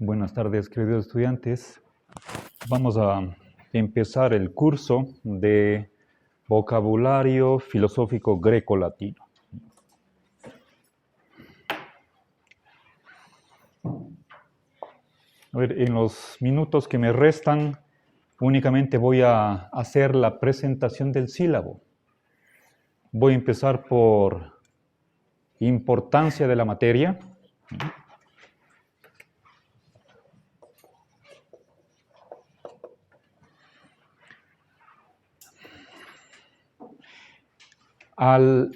Buenas tardes, queridos estudiantes. Vamos a empezar el curso de vocabulario filosófico greco-latino. A ver, en los minutos que me restan, únicamente voy a hacer la presentación del sílabo. Voy a empezar por importancia de la materia. Al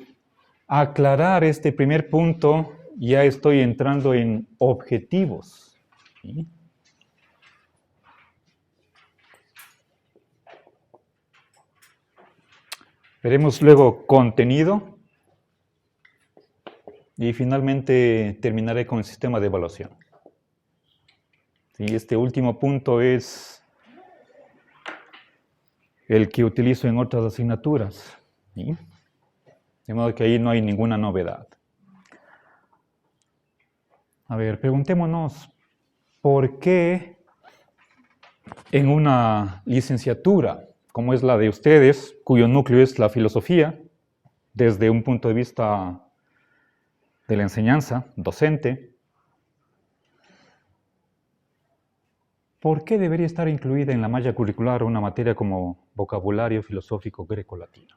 aclarar este primer punto, ya estoy entrando en objetivos. ¿Sí? Veremos luego contenido y finalmente terminaré con el sistema de evaluación. ¿Sí? Este último punto es el que utilizo en otras asignaturas. ¿Sí? De modo que ahí no hay ninguna novedad. A ver, preguntémonos, ¿por qué en una licenciatura como es la de ustedes, cuyo núcleo es la filosofía, desde un punto de vista de la enseñanza docente, ¿por qué debería estar incluida en la malla curricular una materia como vocabulario filosófico greco-latino?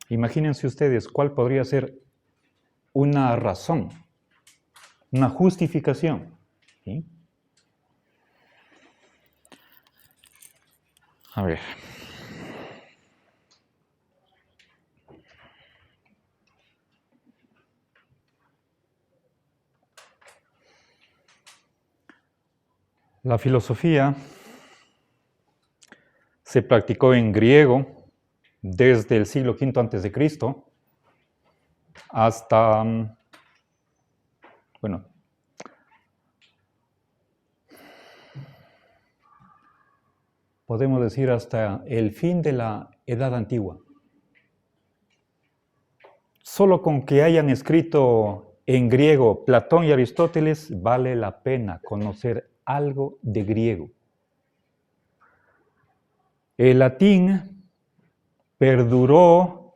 Imagínense ustedes cuál podría ser una razón, una justificación. ¿Sí? A ver. La filosofía se practicó en griego desde el siglo V a.C. hasta, bueno, podemos decir hasta el fin de la Edad Antigua. Solo con que hayan escrito en griego Platón y Aristóteles vale la pena conocer algo de griego. El latín perduró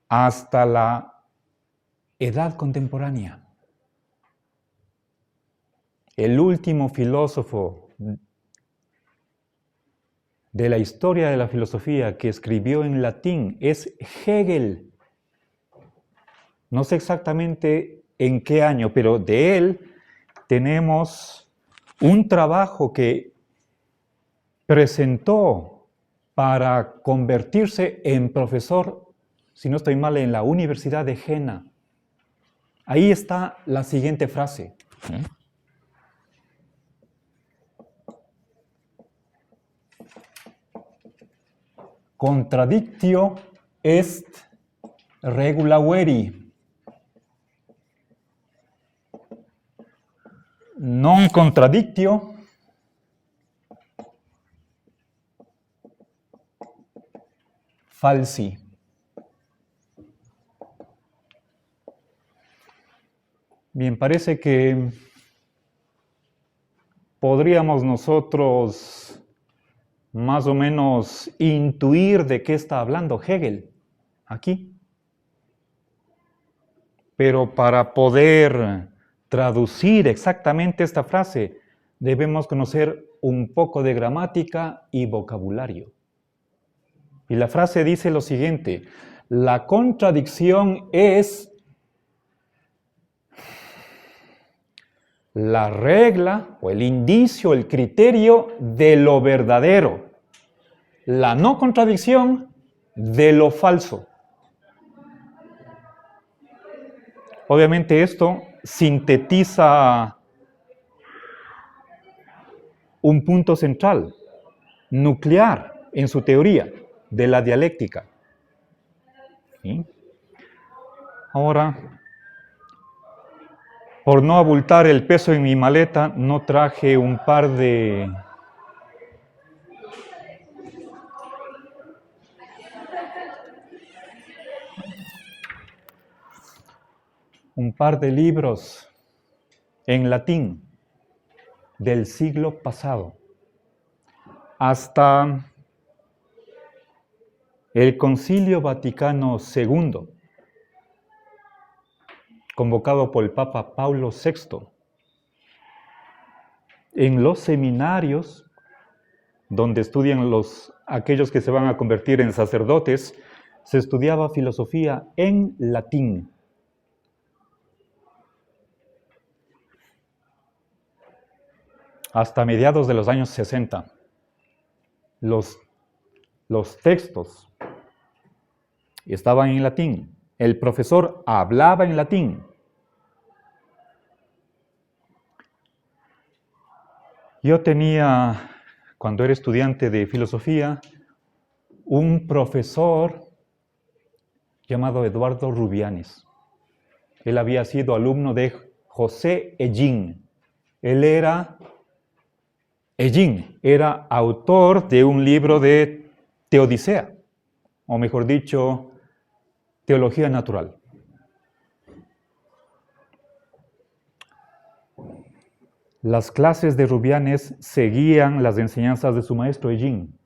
hasta la edad contemporánea. El último filósofo de la historia de la filosofía que escribió en latín es Hegel. No sé exactamente en qué año, pero de él tenemos un trabajo que presentó para convertirse en profesor, si no estoy mal, en la Universidad de Jena. Ahí está la siguiente frase. Contradictio est regula veri. Non contradictio falsi. Bien, parece que podríamos nosotros más o menos intuir de qué está hablando Hegel aquí. Pero para poder traducir exactamente esta frase, debemos conocer un poco de gramática y vocabulario. Y la frase dice lo siguiente: la contradicción es la regla o el indicio, el criterio de lo verdadero. La no contradicción de lo falso. Obviamente esto sintetiza un punto central, nuclear en su teoría de la dialéctica. ¿Sí? Ahora, por no abultar el peso en mi maleta, no traje un par de un par de libros en latín del siglo pasado, hasta el Concilio Vaticano II, convocado por el Papa Paulo VI. En los seminarios, donde estudian aquellos que se van a convertir en sacerdotes, se estudiaba filosofía en latín. Hasta mediados de los años 60. Los textos estaban en latín. El profesor hablaba en latín. Yo tenía, cuando era estudiante de filosofía, un profesor llamado Eduardo Rubianes. Él había sido alumno de José Hellín. Hellín era autor de un libro de Teodicea, o mejor dicho, Teología Natural. Las clases de Rubianes seguían las enseñanzas de su maestro Hellín.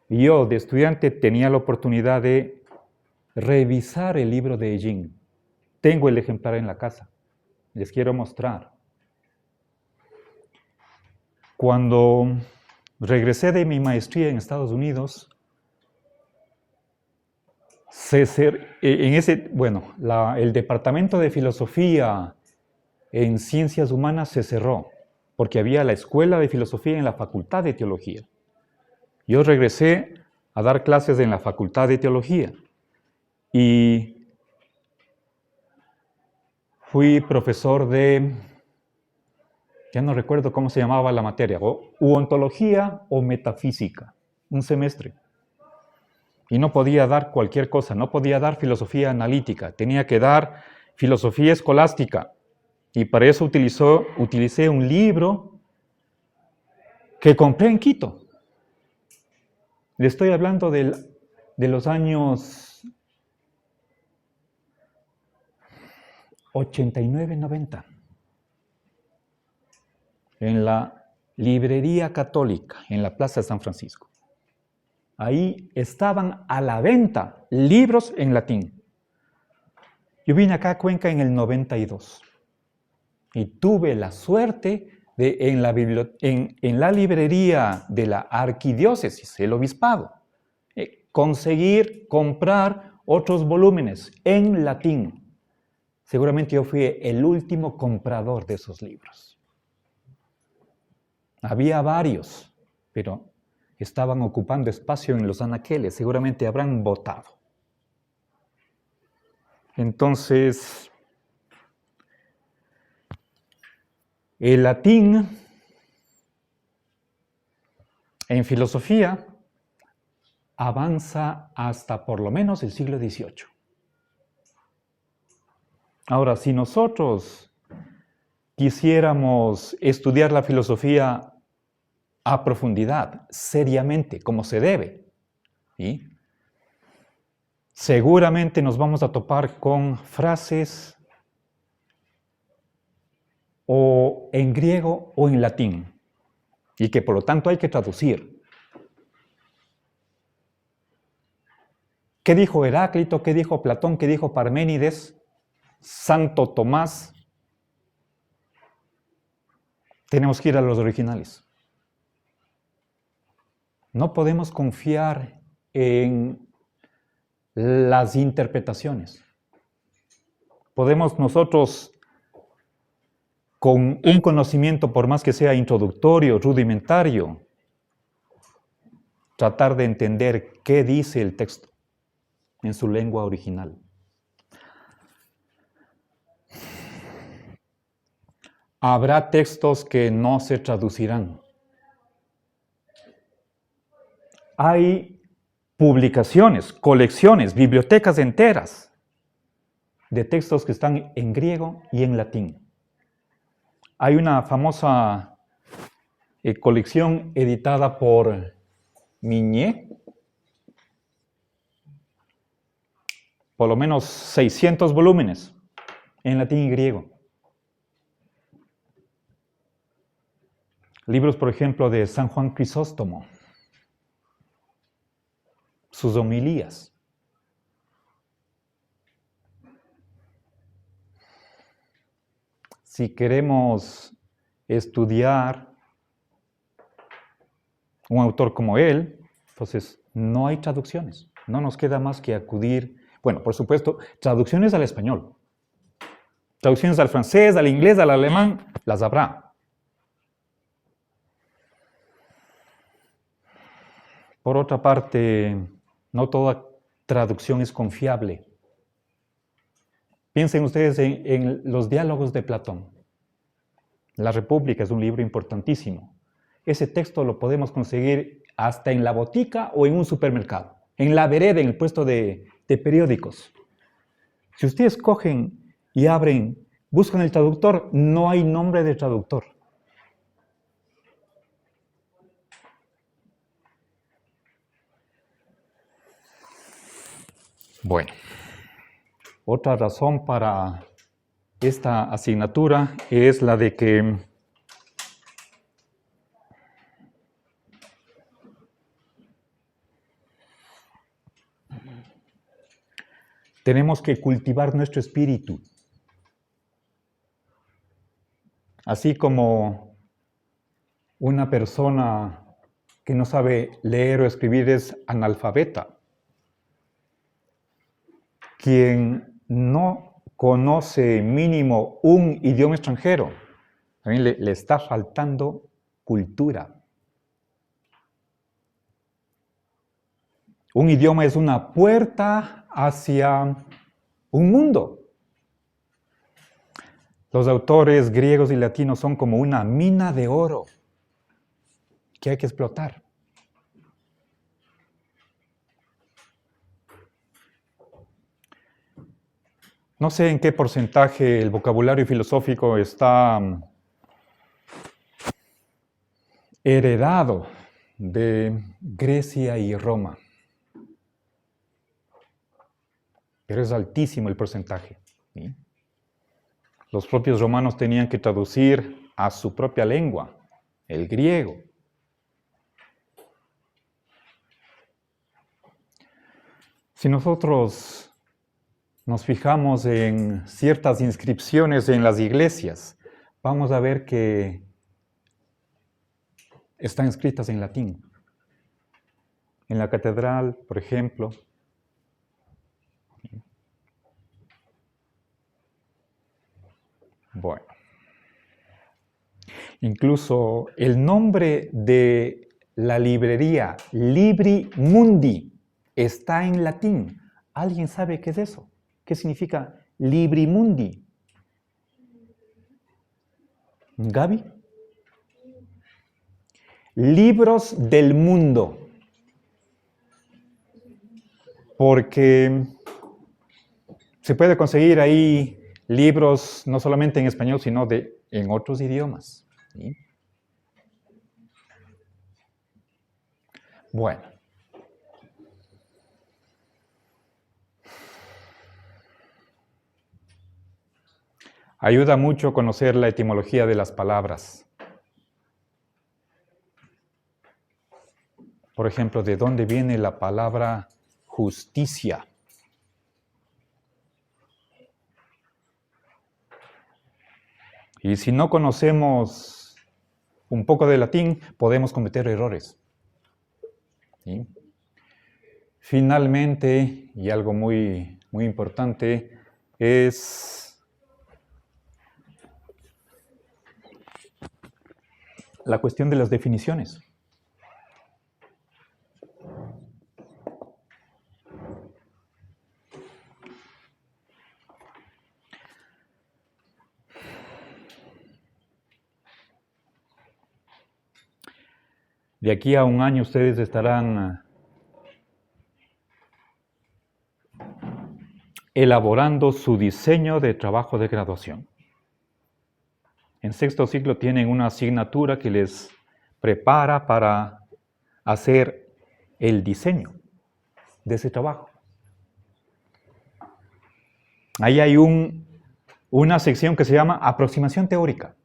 Y yo, de estudiante, tenía la oportunidad de revisar el libro de Hellín. Tengo el ejemplar en la casa. Les quiero mostrar. Cuando regresé de mi maestría en Estados Unidos, el departamento de filosofía en ciencias humanas se cerró, porque había la escuela de filosofía en la facultad de teología. Yo regresé a dar clases en la facultad de teología y fui profesor de, ya no recuerdo cómo se llamaba la materia, ontología o metafísica, un semestre. Y no podía dar cualquier cosa, no podía dar filosofía analítica, tenía que dar filosofía escolástica. Y para eso utilicé un libro que compré en Quito. Le estoy hablando de los años 89, 90. En la librería católica, en la Plaza de San Francisco. Ahí estaban a la venta libros en latín. Yo vine acá a Cuenca en el 92 y tuve la suerte de en la librería de la arquidiócesis, el obispado, conseguir comprar otros volúmenes en latín. Seguramente yo fui el último comprador de esos libros. Había varios, pero estaban ocupando espacio en los anaqueles, seguramente habrán botado. Entonces, el latín en filosofía avanza hasta por lo menos el siglo XVIII. Ahora, si nosotros quisiéramos estudiar la filosofía a profundidad, seriamente, como se debe, ¿sí? Seguramente nos vamos a topar con frases o en griego o en latín, y que por lo tanto hay que traducir. ¿Qué dijo Heráclito? ¿Qué dijo Platón? ¿Qué dijo Parménides? Santo Tomás. Tenemos que ir a los originales. No podemos confiar en las interpretaciones. Podemos nosotros, con un conocimiento, por más que sea introductorio, rudimentario, tratar de entender qué dice el texto en su lengua original. Habrá textos que no se traducirán. Hay publicaciones, colecciones, bibliotecas enteras de textos que están en griego y en latín. Hay una famosa colección editada por Migne, por lo menos 600 volúmenes, en latín y griego. Libros, por ejemplo, de San Juan Crisóstomo, sus homilías. Si queremos estudiar un autor como él, entonces no hay traducciones. No nos queda más que acudir, bueno, por supuesto, traducciones al español. Traducciones al francés, al inglés, al alemán, las habrá. Por otra parte, no toda traducción es confiable. Piensen ustedes en los diálogos de Platón. La República es un libro importantísimo. Ese texto lo podemos conseguir hasta en la botica o en un supermercado, en la vereda, en el puesto de periódicos. Si ustedes cogen y abren, buscan el traductor, no hay nombre de traductor. Bueno, otra razón para esta asignatura es la de que tenemos que cultivar nuestro espíritu. Así como una persona que no sabe leer o escribir es analfabeta. Quien no conoce mínimo un idioma extranjero, también le está faltando cultura. Un idioma es una puerta hacia un mundo. Los autores griegos y latinos son como una mina de oro que hay que explotar. No sé en qué porcentaje el vocabulario filosófico está heredado de Grecia y Roma, pero es altísimo el porcentaje, ¿sí? Los propios romanos tenían que traducir a su propia lengua, el griego. Si nosotros nos fijamos en ciertas inscripciones en las iglesias, vamos a ver que están escritas en latín. En la catedral, por ejemplo. Bueno. Incluso el nombre de la librería, Libri Mundi, está en latín. ¿Alguien sabe qué es eso? ¿Qué significa Libri Mundi? ¿Gaby? Libros del mundo. Porque se puede conseguir ahí libros no solamente en español, sino en otros idiomas. ¿Sí? Bueno. Ayuda mucho conocer la etimología de las palabras. Por ejemplo, ¿de dónde viene la palabra justicia? Y si no conocemos un poco de latín, podemos cometer errores. ¿Sí? Finalmente, y algo muy, muy importante, es la cuestión de las definiciones. De aquí a un año ustedes estarán elaborando su diseño de trabajo de graduación. En sexto ciclo tienen una asignatura que les prepara para hacer el diseño de ese trabajo. Ahí hay un una sección que se llama Aproximación Teórica,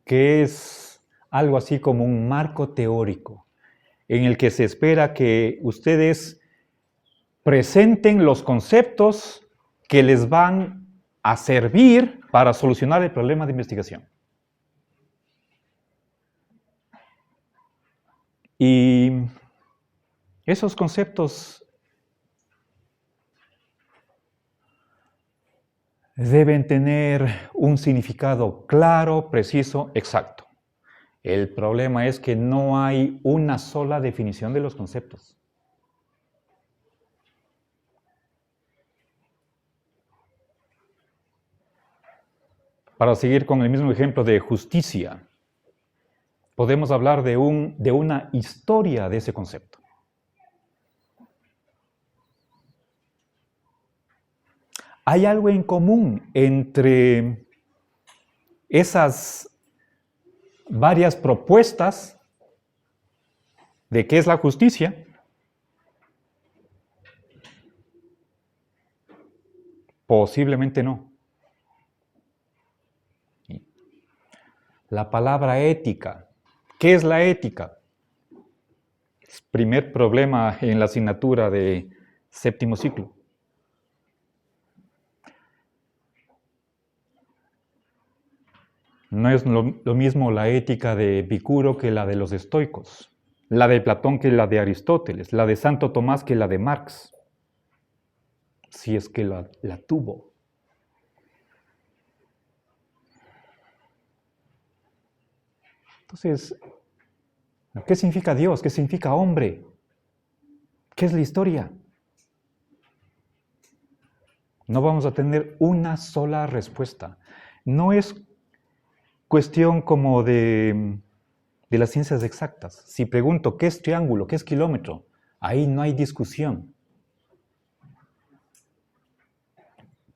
que es algo así como un marco teórico en el que se espera que ustedes presenten los conceptos que les van a servir para solucionar el problema de investigación. Y esos conceptos deben tener un significado claro, preciso, exacto. El problema es que no hay una sola definición de los conceptos. Para seguir con el mismo ejemplo de justicia, podemos hablar de una historia de ese concepto. ¿Hay algo en común entre esas varias propuestas de qué es la justicia? Posiblemente no. La palabra ética. ¿Qué es la ética? Primer problema en la asignatura de séptimo ciclo. No es lo mismo la ética de Epicuro que la de los estoicos, la de Platón que la de Aristóteles, la de Santo Tomás que la de Marx, si es que la tuvo. Entonces, ¿qué significa Dios? ¿Qué significa hombre? ¿Qué es la historia? No vamos a tener una sola respuesta. No es cuestión como de las ciencias exactas. Si pregunto qué es triángulo, qué es kilómetro, ahí no hay discusión.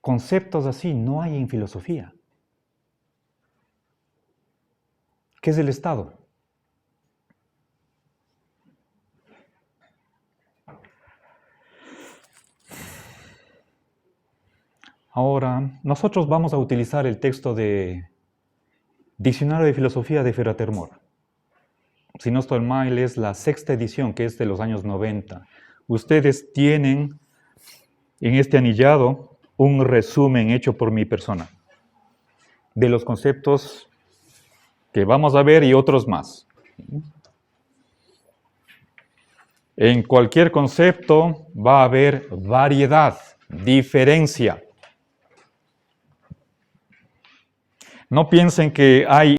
Conceptos así no hay en filosofía. ¿Qué es el Estado? Ahora, nosotros vamos a utilizar el texto de Diccionario de Filosofía de Ferrater Mora. Si no estoy mal, es la 6ª edición, que es de los años 90. Ustedes tienen en este anillado un resumen hecho por mi persona de los conceptos que vamos a ver y otros más. En cualquier concepto va a haber variedad, diferencia. No piensen que hay